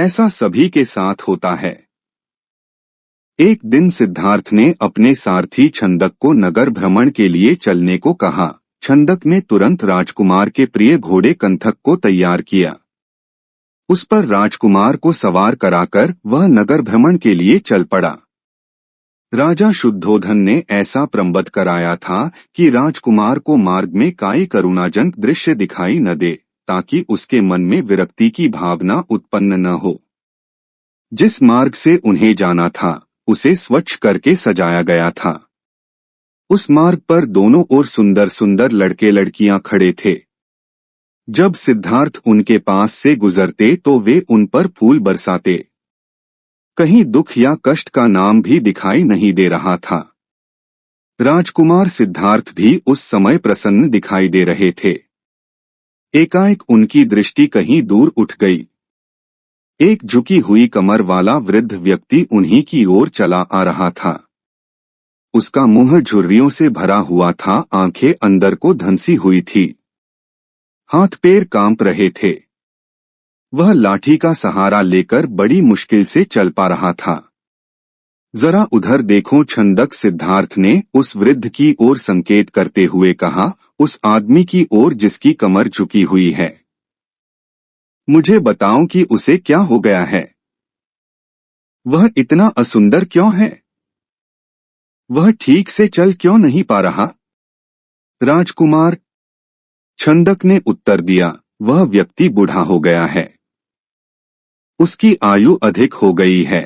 ऐसा सभी के साथ होता है। एक दिन सिद्धार्थ ने अपने सारथी छंदक को नगर भ्रमण के लिए चलने को कहा। छंदक ने तुरंत राजकुमार के प्रिय घोड़े कंथक को तैयार किया। उस पर राजकुमार को सवार कराकर वह नगर भ्रमण के लिए चल पड़ा। राजा शुद्धोधन ने ऐसा प्रबंध कराया था कि राजकुमार को मार्ग में कोई करुणाजनक दृश्य दिखाई न दे, ताकि उसके मन में विरक्ति की भावना उत्पन्न न हो। जिस मार्ग से उन्हें जाना था उसे स्वच्छ करके सजाया गया था। उस मार्ग पर दोनों ओर सुंदर सुंदर लड़के लड़कियां खड़े थे। जब सिद्धार्थ उनके पास से गुजरते तो वे उन पर फूल बरसाते। कहीं दुख या कष्ट का नाम भी दिखाई नहीं दे रहा था। राजकुमार सिद्धार्थ भी उस समय प्रसन्न दिखाई दे रहे थे। एकाएक उनकी दृष्टि कहीं दूर उठ गई। एक झुकी हुई कमर वाला वृद्ध व्यक्ति उन्हीं की ओर चला आ रहा था। उसका मुंह झुर्रियों से भरा हुआ था, आंखें अंदर को धंसी हुई थी, हाथ पैर कांप रहे थे। वह लाठी का सहारा लेकर बड़ी मुश्किल से चल पा रहा था। जरा उधर देखो, छंदक सिद्धार्थ ने उस वृद्ध की ओर संकेत करते हुए कहा, उस आदमी की ओर जिसकी कमर झुकी हुई है। मुझे बताओ कि उसे क्या हो गया है? वह इतना असुंदर क्यों है? वह ठीक से चल क्यों नहीं पा रहा? राजकुमार, छंदक ने उत्तर दिया, वह व्यक्ति बूढ़ा हो गया है। उसकी आयु अधिक हो गई है।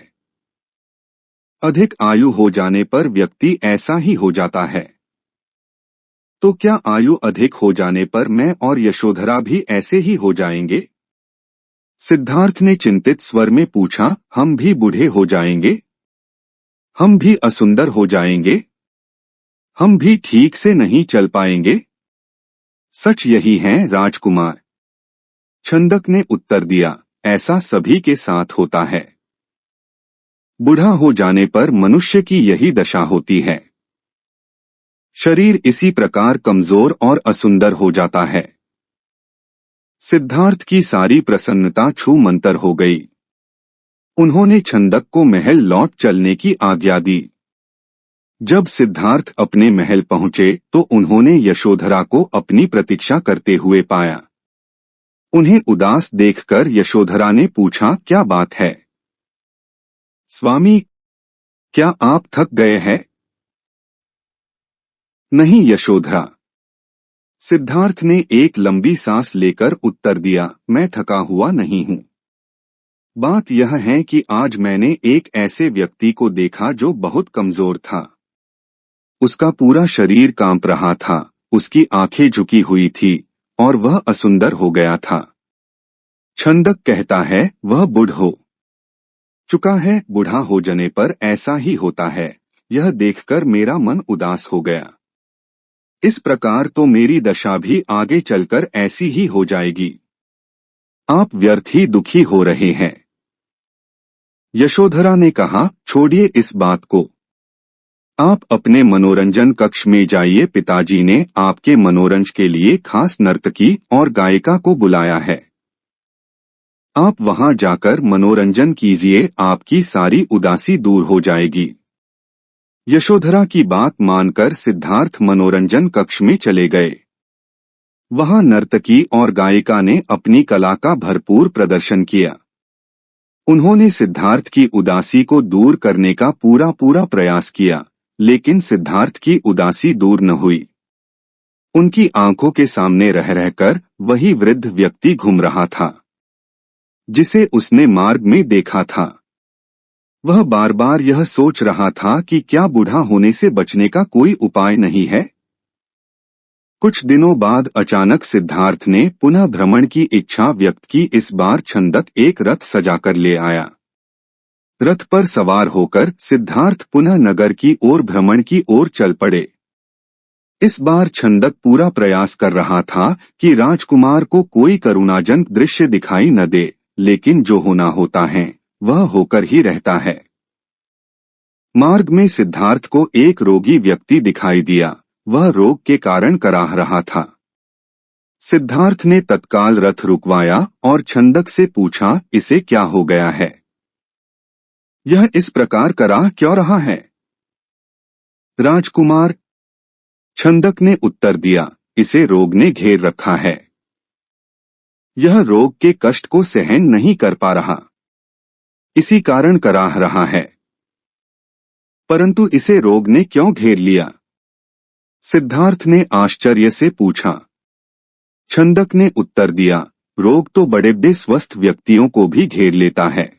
अधिक आयु हो जाने पर व्यक्ति ऐसा ही हो जाता है। तो क्या आयु अधिक हो जाने पर मैं और यशोधरा भी ऐसे ही हो जाएंगे? सिद्धार्थ ने चिंतित स्वर में पूछा, हम भी बूढ़े हो जाएंगे? हम भी असुंदर हो जाएंगे? हम भी ठीक से नहीं चल पाएंगे? सच यही है राजकुमार, छंदक ने उत्तर दिया, ऐसा सभी के साथ होता है। बूढ़ा हो जाने पर मनुष्य की यही दशा होती है। शरीर इसी प्रकार कमजोर और असुंदर हो जाता है। सिद्धार्थ की सारी प्रसन्नता छूमंतर हो गई। उन्होंने छंदक को महल लौट चलने की आज्ञा दी। जब सिद्धार्थ अपने महल पहुंचे तो उन्होंने यशोधरा को अपनी प्रतीक्षा करते हुए पाया। उन्हें उदास देखकर यशोधरा ने पूछा, क्या बात है? स्वामी, क्या आप थक गए हैं? नहीं यशोधरा, सिद्धार्थ ने एक लंबी सांस लेकर उत्तर दिया, मैं थका हुआ नहीं हूं। बात यह है कि आज मैंने एक ऐसे व्यक्ति को देखा जो बहुत कमजोर था। उसका पूरा शरीर कांप रहा था, उसकी आंखें झुकी हुई थी और वह असुंदर हो गया था। छंदक कहता है वह बूढ़ हो चुका है। बूढ़ा हो जाने पर ऐसा ही होता है। यह देखकर मेरा मन उदास हो गया। इस प्रकार तो मेरी दशा भी आगे चलकर ऐसी ही हो जाएगी। आप व्यर्थ ही दुखी हो रहे हैं। यशोधरा ने कहा, छोड़िए इस बात को। आप अपने मनोरंजन कक्ष में जाइए, पिताजी ने आपके मनोरंजन के लिए खास नर्तकी और गायिका को बुलाया है। आप वहां जाकर मनोरंजन कीजिए, आपकी सारी उदासी दूर हो जाएगी। यशोधरा की बात मानकर सिद्धार्थ मनोरंजन कक्ष में चले गए। वहां नर्तकी और गायिका ने अपनी कला का भरपूर प्रदर्शन किया। उन्होंने सिद्धार्थ की उदासी को दूर करने का पूरा प्रयास किया, लेकिन सिद्धार्थ की उदासी दूर न हुई। उनकी आंखों के सामने रह रहकर वही वृद्ध व्यक्ति घूम रहा था जिसे उसने मार्ग में देखा था। वह बार बार यह सोच रहा था कि क्या बूढ़ा होने से बचने का कोई उपाय नहीं है। कुछ दिनों बाद अचानक सिद्धार्थ ने पुनः भ्रमण की इच्छा व्यक्त की। इस बार छंदक एक रथ सजाकर ले आया। रथ पर सवार होकर सिद्धार्थ पुनः नगर की ओर भ्रमण की ओर चल पड़े। इस बार छंदक पूरा प्रयास कर रहा था कि राजकुमार को कोई करुणाजनक दृश्य दिखाई न दे, लेकिन जो होना होता है वह होकर ही रहता है। मार्ग में सिद्धार्थ को एक रोगी व्यक्ति दिखाई दिया। वह रोग के कारण कराह रहा था। सिद्धार्थ ने तत्काल रथ रुकवाया और छंदक से पूछा, इसे क्या हो गया है? यह इस प्रकार करा क्यों रहा है? राजकुमार, छंदक ने उत्तर दिया, इसे रोग ने घेर रखा है। यह रोग के कष्ट को सहन नहीं कर पा रहा, इसी कारण कराह रहा है। परंतु इसे रोग ने क्यों घेर लिया? सिद्धार्थ ने आश्चर्य से पूछा। छंदक ने उत्तर दिया, रोग तो बड़े बड़े स्वस्थ व्यक्तियों को भी घेर लेता है,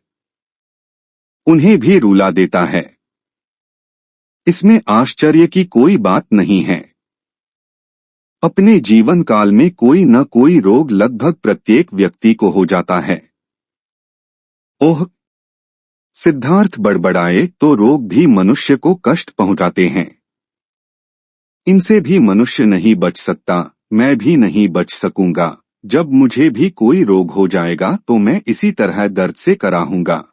उन्हें भी रुला देता है। इसमें आश्चर्य की कोई बात नहीं है। अपने जीवन काल में कोई न कोई रोग लगभग प्रत्येक व्यक्ति को हो जाता है। ओह! सिद्धार्थ बड़बड़ाए तो रोग भी मनुष्य को कष्ट पहुंचाते हैं। इनसे भी मनुष्य नहीं बच सकता, मैं भी नहीं बच सकूंगा। जब मुझे भी कोई रोग हो जाएगा तो मैं इसी तरह दर्द से कराहूंगा।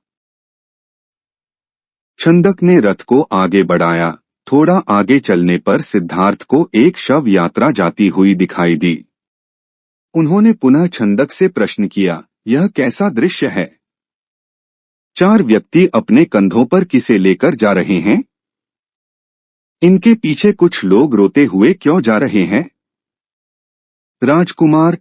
छंदक ने रथ को आगे बढ़ाया। थोड़ा आगे चलने पर सिद्धार्थ को एक शव यात्रा जाती हुई दिखाई दी। उन्होंने पुनः छंदक से प्रश्न किया, यह कैसा दृश्य है? 4 व्यक्ति अपने कंधों पर किसे लेकर जा रहे हैं? इनके पीछे कुछ लोग रोते हुए क्यों जा रहे हैं? राजकुमार,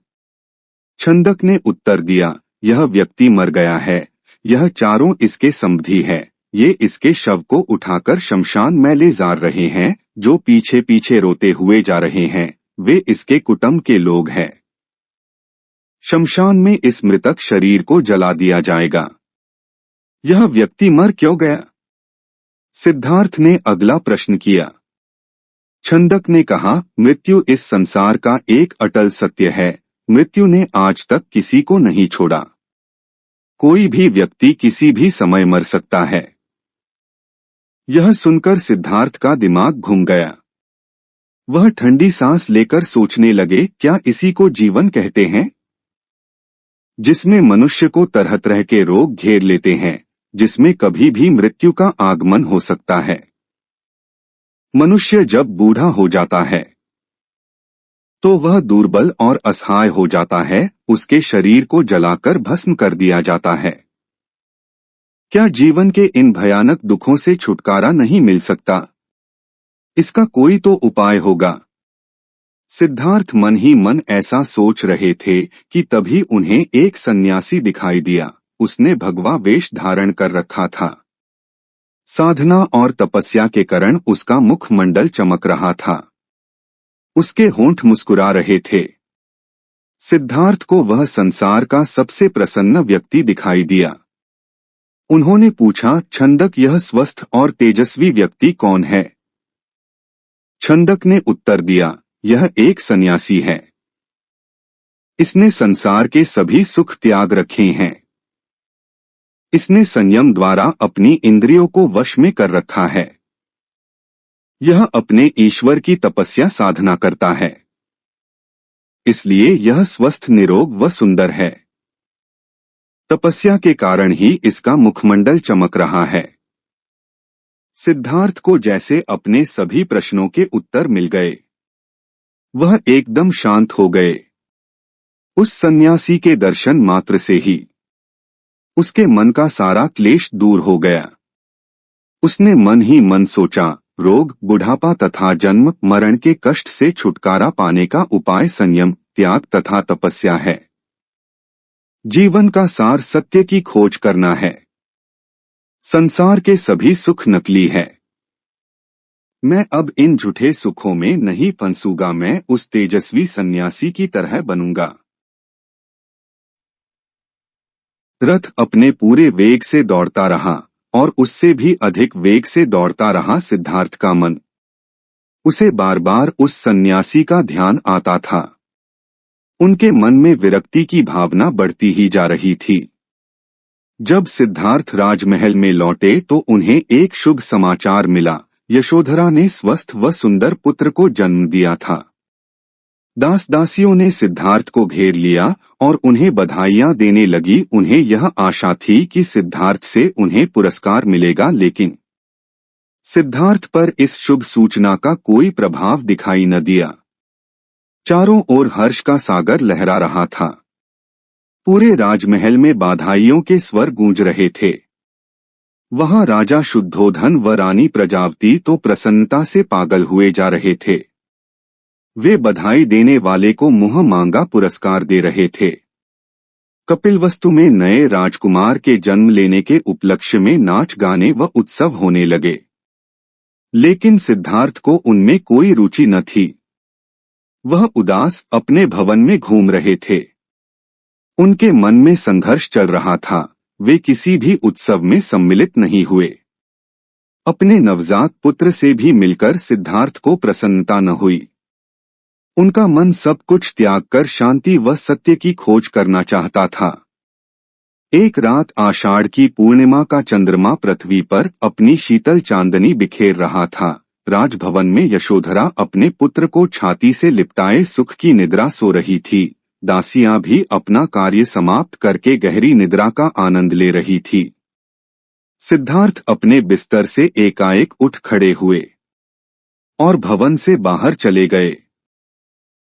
छंदक ने उत्तर दिया, यह व्यक्ति मर गया है। यह चारों इसके संबंधी है। ये इसके शव को उठाकर शमशान में ले जा रहे हैं। जो पीछे पीछे रोते हुए जा रहे हैं वे इसके कुटुंब के लोग हैं। शमशान में इस मृतक शरीर को जला दिया जाएगा। यह व्यक्ति मर क्यों गया? सिद्धार्थ ने अगला प्रश्न किया। छंदक ने कहा, मृत्यु इस संसार का एक अटल सत्य है। मृत्यु ने आज तक किसी को नहीं छोड़ा। कोई भी व्यक्ति किसी भी समय मर सकता है। यह सुनकर सिद्धार्थ का दिमाग घूम गया। वह ठंडी सांस लेकर सोचने लगे, क्या इसी को जीवन कहते हैं? जिसमें मनुष्य को तरह तरह के रोग घेर लेते हैं, जिसमें कभी भी मृत्यु का आगमन हो सकता है। मनुष्य जब बूढ़ा हो जाता है तो वह दुर्बल और असहाय हो जाता है। उसके शरीर को जलाकर भस्म कर दिया जाता है। क्या जीवन के इन भयानक दुखों से छुटकारा नहीं मिल सकता? इसका कोई तो उपाय होगा। सिद्धार्थ मन ही मन ऐसा सोच रहे थे कि तभी उन्हें एक सन्यासी दिखाई दिया। उसने भगवा वेश धारण कर रखा था। साधना और तपस्या के कारण उसका मुखमंडल चमक रहा था। उसके होंठ मुस्कुरा रहे थे। सिद्धार्थ को वह संसार का सबसे प्रसन्न व्यक्ति दिखाई दिया। उन्होंने पूछा, छंदक, यह स्वस्थ और तेजस्वी व्यक्ति कौन है? छंदक ने उत्तर दिया, यह एक सन्यासी है। इसने संसार के सभी सुख त्याग रखे हैं। इसने संयम द्वारा अपनी इंद्रियों को वश में कर रखा है। यह अपने ईश्वर की तपस्या साधना करता है, इसलिए यह स्वस्थ, निरोग व सुंदर है। तपस्या के कारण ही इसका मुखमंडल चमक रहा है। सिद्धार्थ को जैसे अपने सभी प्रश्नों के उत्तर मिल गए। वह एकदम शांत हो गए। उस सन्यासी के दर्शन मात्र से ही उसके मन का सारा क्लेश दूर हो गया। उसने मन ही मन सोचा, रोग, बुढ़ापा तथा जन्म मरण के कष्ट से छुटकारा पाने का उपाय संयम, त्याग तथा तपस्या है। जीवन का सार सत्य की खोज करना है। संसार के सभी सुख नकली है। मैं अब इन झूठे सुखों में नहीं फंसूंगा। मैं उस तेजस्वी सन्यासी की तरह बनूंगा। रथ अपने पूरे वेग से दौड़ता रहा और उससे भी अधिक वेग से दौड़ता रहा सिद्धार्थ का मन। उसे बार बार उस सन्यासी का ध्यान आता था। उनके मन में विरक्ति की भावना बढ़ती ही जा रही थी। जब सिद्धार्थ राजमहल में लौटे तो उन्हें एक शुभ समाचार मिला। यशोधरा ने स्वस्थ व सुंदर पुत्र को जन्म दिया था। दास दासियों ने सिद्धार्थ को घेर लिया और उन्हें बधाइयां देने लगी। उन्हें यह आशा थी कि सिद्धार्थ से उन्हें पुरस्कार मिलेगा, लेकिन सिद्धार्थ पर इस शुभ सूचना का कोई प्रभाव दिखाई न दिया। चारों ओर हर्ष का सागर लहरा रहा था। पूरे राजमहल में बधाइयों के स्वर गूंज रहे थे। वहां राजा शुद्धोधन व रानी प्रजावती तो प्रसन्नता से पागल हुए जा रहे थे। वे बधाई देने वाले को मुंह मांगा पुरस्कार दे रहे थे। कपिलवस्तु में नए राजकुमार के जन्म लेने के उपलक्ष्य में नाच गाने व उत्सव होने लगे। लेकिन सिद्धार्थ को उनमें कोई रुचि न थी। वह उदास अपने भवन में घूम रहे थे। उनके मन में संघर्ष चल रहा था। वे किसी भी उत्सव में सम्मिलित नहीं हुए। अपने नवजात पुत्र से भी मिलकर सिद्धार्थ को प्रसन्नता न हुई। उनका मन सब कुछ त्याग कर शांति व सत्य की खोज करना चाहता था। एक रात आषाढ़ की पूर्णिमा का चंद्रमा पृथ्वी पर अपनी शीतल चांदनी बिखेर रहा था। राजभवन में यशोधरा अपने पुत्र को छाती से लिपटाए सुख की निद्रा सो रही थी। दासियां भी अपना कार्य समाप्त करके गहरी निद्रा का आनंद ले रही थी। सिद्धार्थ अपने बिस्तर से एकाएक उठ खड़े हुए और भवन से बाहर चले गए।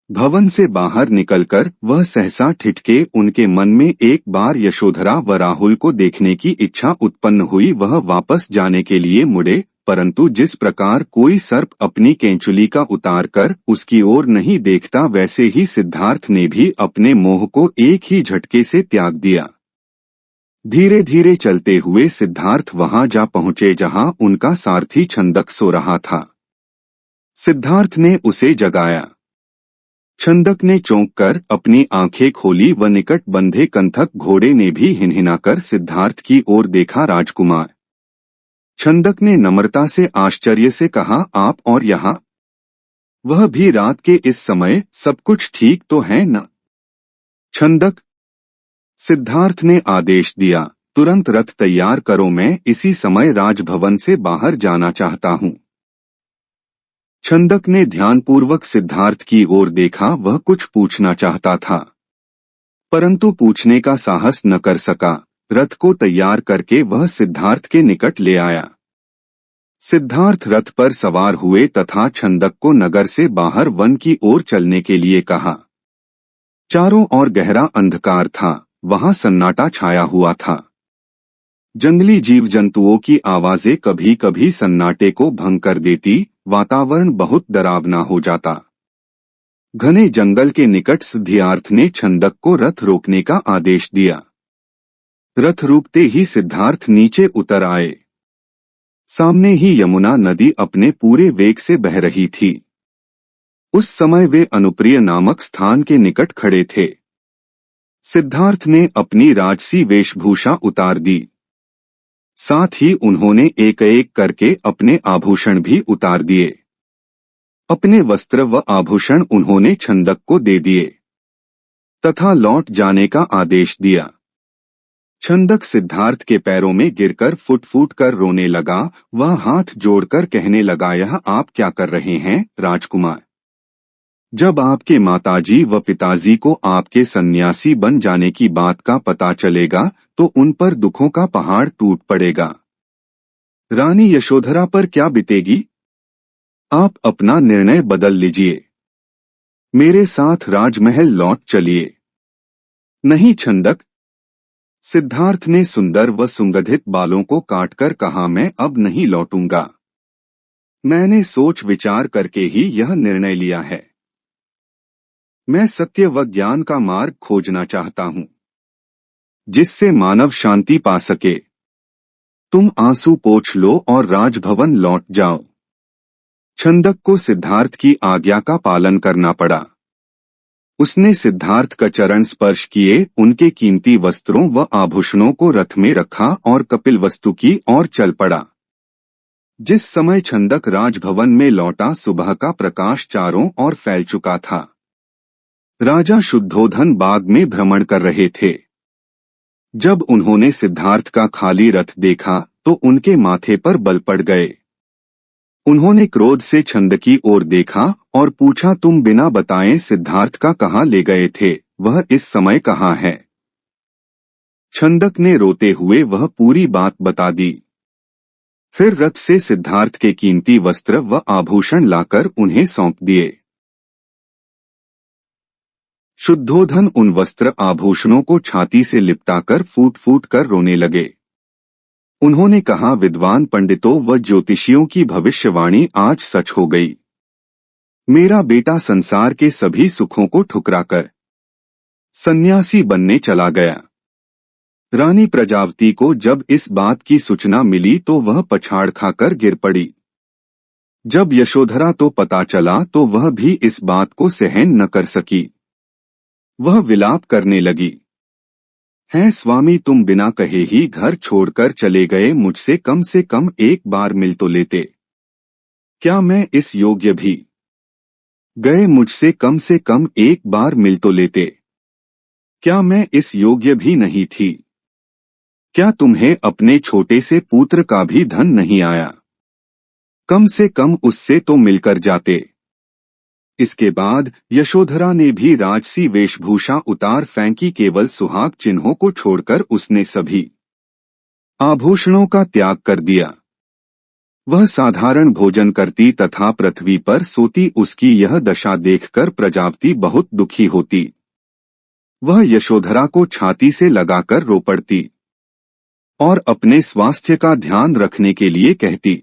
भवन से बाहर निकलकर वह सहसा ठिठके। उनके मन में एक बार यशोधरा व राहुल को देखने की इच्छा उत्पन्न हुई। वह वापस जाने के लिए मुड़े, परंतु जिस प्रकार कोई सर्प अपनी केंचुली का उतार कर उसकी ओर नहीं देखता, वैसे ही सिद्धार्थ ने भी अपने मोह को एक ही झटके से त्याग दिया। धीरे धीरे चलते हुए सिद्धार्थ वहां जा पहुंचे जहां उनका सारथी छंदक सो रहा था। सिद्धार्थ ने उसे जगाया। छंदक ने चौंक कर अपनी आंखें खोली व निकट बंधे कंथक घोड़े ने भी हिनहिनाकर सिद्धार्थ की ओर देखा। राजकुमार, छंदक ने नम्रता से आश्चर्य से कहा, आप और यहाँ? वह भी रात के इस समय? सब कुछ ठीक तो है न? छंदक, सिद्धार्थ ने आदेश दिया, तुरंत रथ तैयार करो, मैं इसी समय राजभवन से बाहर जाना चाहता हूँ। छंदक ने ध्यानपूर्वक सिद्धार्थ की ओर देखा। वह कुछ पूछना चाहता था, परंतु पूछने का साहस न कर सका। रथ को तैयार करके वह सिद्धार्थ के निकट ले आया। सिद्धार्थ रथ पर सवार हुए तथा छंदक को नगर से बाहर वन की ओर चलने के लिए कहा। चारों ओर गहरा अंधकार था। वहां सन्नाटा छाया हुआ था। जंगली जीव जंतुओं की आवाजें कभी कभी सन्नाटे को भंग कर देती। वातावरण बहुत डरावना हो जाता। घने जंगल के निकट सिद्धार्थ ने छंदक को रथ रोकने का आदेश दिया। रथ रुकते ही सिद्धार्थ नीचे उतर आए। सामने ही यमुना नदी अपने पूरे वेग से बह रही थी। उस समय वे अनुप्रिय नामक स्थान के निकट खड़े थे। सिद्धार्थ ने अपनी राजसी वेशभूषा उतार दी। साथ ही उन्होंने एक एक करके अपने आभूषण भी उतार दिए। अपने वस्त्र व आभूषण उन्होंने छंदक को दे दिए तथा लौट जाने का आदेश दिया। छंदक सिद्धार्थ के पैरों में गिरकर फुट फुट कर रोने लगा। वह हाथ जोड़कर कहने लगा, यह आप क्या कर रहे हैं राजकुमार? जब आपके माताजी व पिताजी को आपके सन्यासी बन जाने की बात का पता चलेगा तो उन पर दुखों का पहाड़ टूट पड़ेगा। रानी यशोधरा पर क्या बीतेगी? आप अपना निर्णय बदल लीजिए। मेरे साथ राजमहल लौट चलिए। नहीं छंदक, सिद्धार्थ ने सुंदर व सुगंधित बालों को काटकर कहा, मैं अब नहीं लौटूंगा। मैंने सोच विचार करके ही यह निर्णय लिया है। मैं सत्य व ज्ञान का मार्ग खोजना चाहता हूँ, जिससे मानव शांति पा सके। तुम आंसू पोंछ लो और राजभवन लौट जाओ। छंदक को सिद्धार्थ की आज्ञा का पालन करना पड़ा। उसने सिद्धार्थ का चरण स्पर्श किए, उनके कीमती वस्त्रों व आभूषणों को रथ में रखा और कपिलवस्तु की ओर चल पड़ा। जिस समय छंदक राजभवन में लौटा, सुबह का प्रकाश चारों ओर फैल चुका था। राजा शुद्धोधन बाग में भ्रमण कर रहे थे। जब उन्होंने सिद्धार्थ का खाली रथ देखा तो उनके माथे पर बल पड़ गए। उन्होंने क्रोध से छंदक की ओर देखा और पूछा, तुम बिना बताए सिद्धार्थ का कहाँ ले गए थे? वह इस समय कहाँ है? छंदक ने रोते हुए वह पूरी बात बता दी। फिर रथ से सिद्धार्थ के कीमती वस्त्र व आभूषण लाकर उन्हें सौंप दिए। शुद्धोधन उन वस्त्र आभूषणों को छाती से लिपटाकर फूट फूट कर रोने लगे। उन्होंने कहा, विद्वान पंडितों व ज्योतिषियों की भविष्यवाणी आज सच हो गई। मेरा बेटा संसार के सभी सुखों को ठुकराकर सन्यासी बनने चला गया। रानी प्रजावती को जब इस बात की सूचना मिली तो वह पछाड़ खाकर गिर पड़ी। जब यशोधरा तो पता चला तो वह भी इस बात को सहन न कर सकी। वह विलाप करने लगी, हैं स्वामी, तुम बिना कहे ही घर छोड़कर चले गए, मुझसे कम से कम एक बार मिल तो लेते। क्या मैं इस योग्य भी गए, मुझसे कम से कम एक बार मिल तो लेते। क्या मैं इस योग्य भी नहीं थी। क्या तुम्हें अपने छोटे से पुत्र का भी धन नहीं आया, कम से कम उससे तो मिलकर जाते। इसके बाद यशोधरा ने भी राजसी वेशभूषा उतार फेंकी, केवल सुहाग चिन्हों को छोड़कर उसने सभी आभूषणों का त्याग कर दिया। वह साधारण भोजन करती तथा पृथ्वी पर सोती। उसकी यह दशा देखकर प्रजापति बहुत दुखी होती। वह यशोधरा को छाती से लगाकर रो पड़ती और अपने स्वास्थ्य का ध्यान रखने के लिए कहती,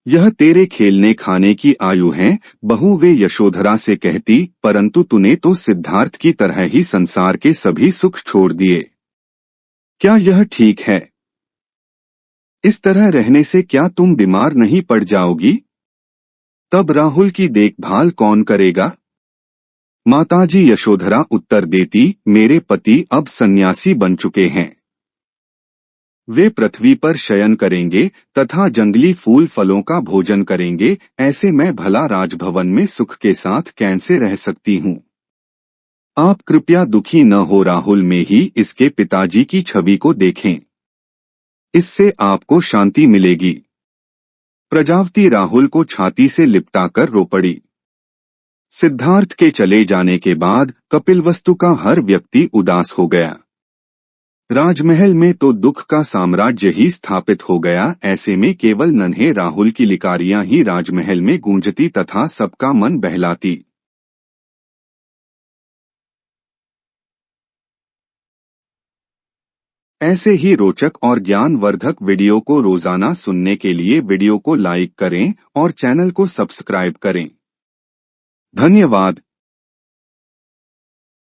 यह तेरे खेलने खाने की आयु है बहू। वे यशोधरा से कहती, परंतु तूने तो सिद्धार्थ की तरह ही संसार के सभी सुख छोड़ दिए। क्या यह ठीक है? इस तरह रहने से क्या तुम बीमार नहीं पड़ जाओगी? तब राहुल की देखभाल कौन करेगा? माताजी यशोधरा उत्तर देती, मेरे पति अब सन्यासी बन चुके हैं। वे पृथ्वी पर शयन करेंगे तथा जंगली फूल फलों का भोजन करेंगे। ऐसे मैं भला राजभवन में सुख के साथ कैसे रह सकती हूँ? आप कृपया दुखी न हो, राहुल में ही इसके पिताजी की छवि को देखें, इससे आपको शांति मिलेगी। प्रजावती राहुल को छाती से लिपटाकर रो पड़ी। सिद्धार्थ के चले जाने के बाद कपिलवस्तु का हर व्यक्ति उदास हो गया। राजमहल में तो दुख का साम्राज्य ही स्थापित हो गया। ऐसे में केवल नन्हे राहुल की लिकारियां ही राजमहल में गूंजती तथा सबका मन बहलाती। ऐसे ही रोचक और ज्ञानवर्धक वीडियो को रोजाना सुनने के लिए वीडियो को लाइक करें और चैनल को सब्सक्राइब करें। धन्यवाद।